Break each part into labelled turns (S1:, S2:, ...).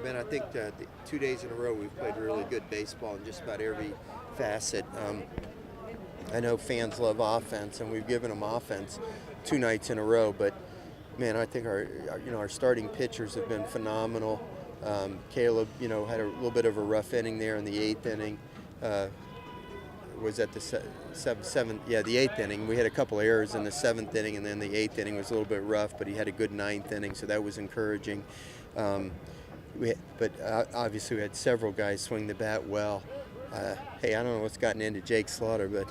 S1: man, I think the 2 days in a row we've played really good baseball in just about every facet. I know fans love offense, and we've given them offense 2 nights in a row. But man, I think our starting pitchers have been phenomenal. Caleb, had a little bit of a rough inning there in the eighth inning. Was at the seventh, the eighth inning. We had a couple errors in the seventh inning, and then the eighth inning was a little bit rough, but he had a good ninth inning, so that was encouraging. But obviously we had several guys swing the bat well. Hey, I don't know what's gotten into Jake Slaughter, but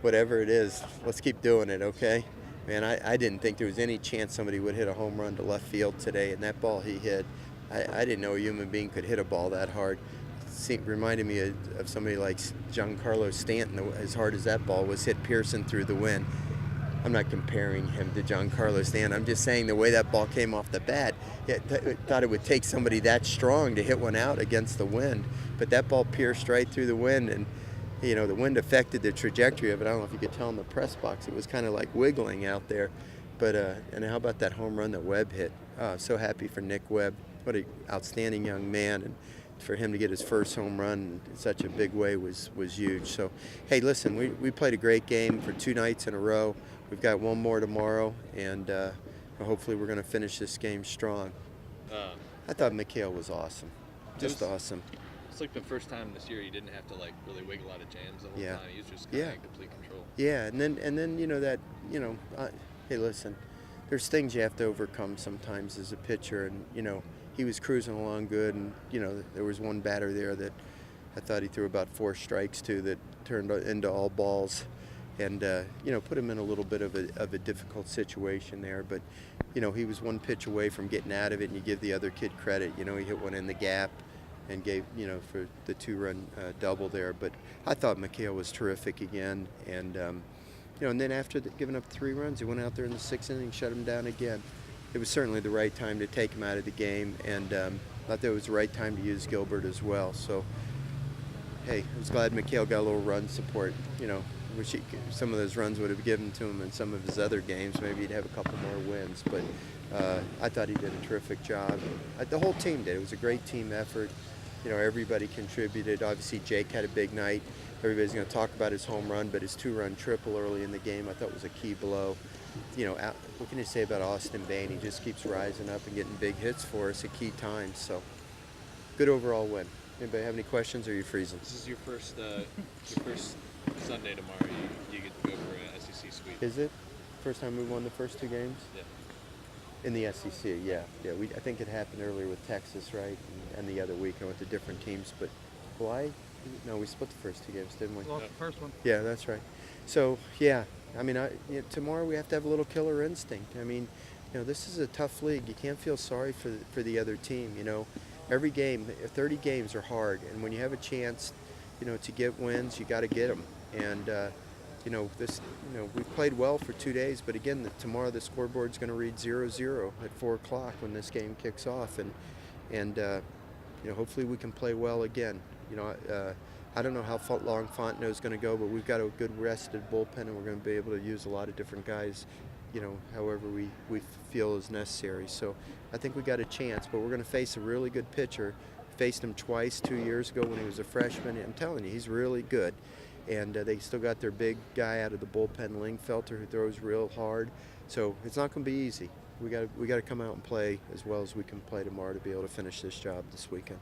S1: whatever it is, let's keep doing it, okay? Man, I didn't think there was any chance somebody would hit a home run to left field today, and that ball he hit, I didn't know a human being could hit a ball that hard. Reminded me of somebody like Giancarlo Stanton, as hard as that ball was, hit Pearson through the wind. I'm not comparing him to Giancarlo Stanton. I'm just saying the way that ball came off the bat, thought it would take somebody that strong to hit one out against the wind. But that ball pierced right through the wind, and the wind affected the trajectory of it. I don't know if you could tell in the press box. It was kind of like wiggling out there. But and how about that home run that Webb hit? So happy for Nick Webb. What an outstanding young man. And for him to get his first home run in such a big way was huge. So, hey, listen, we played a great game for 2 nights in a row. We've got one more tomorrow, and hopefully we're going to finish this game strong. I thought Mikhail was awesome, just awesome.
S2: It's like the first time this year he didn't have to really wiggle out of jams the whole time. He was just kind of in complete control.
S1: Yeah, and then hey, listen, there's things you have to overcome sometimes as a pitcher, and he was cruising along good, and there was one batter there that I thought he threw about 4 strikes to that turned into all balls, and put him in a little bit of a difficult situation there. But he was one pitch away from getting out of it, and you give the other kid credit. He hit one in the gap and gave for the 2-run double there. But I thought Mikhail was terrific again, and and then after giving up 3 runs, he went out there in the 6th inning, shut him down again. It was certainly the right time to take him out of the game, and I thought that was the right time to use Gilbert as well. So, hey, I was glad Mikhail got a little run support. Wish some of those runs would have given to him in some of his other games. Maybe he'd have a couple more wins. But I thought he did a terrific job. The whole team did. It was a great team effort. Everybody contributed. Obviously, Jake had a big night. Everybody's going to talk about his home run, but his 2-run triple early in the game I thought was a key blow. What can you say about Austin Bain? He just keeps rising up and getting big hits for us at key times. So, good overall win. Anybody have any questions, or are you freezing?
S2: This is your first Sunday tomorrow. You get to go for an SEC sweep.
S1: Is it? First time we won the first 2 games?
S2: Yeah.
S1: In the SEC, yeah. I think it happened earlier with Texas, right? And the other week, with the different teams. But Hawaii? No, we split the first 2 games, didn't we?
S3: Lost the first one.
S1: Yeah, that's right. So, yeah. I mean, tomorrow we have to have a little killer instinct. I mean, this is a tough league. You can't feel sorry for the other team. Every game, 30 games are hard, and when you have a chance, to get wins, you got to get them. And we played well for 2 days, but again, tomorrow the scoreboard's going to read 0-0 at 4 o'clock when this game kicks off, and hopefully we can play well again. I don't know how long Fontenot's going to go, but we've got a good rested bullpen, and we're going to be able to use a lot of different guys, however we feel is necessary. So I think we got a chance, but we're going to face a really good pitcher. Faced him twice 2 years ago when he was a freshman. I'm telling you, he's really good. And they still got their big guy out of the bullpen, Lingfelter, who throws real hard. So it's not going to be easy. We got to come out and play as well as we can play tomorrow to be able to finish this job this weekend.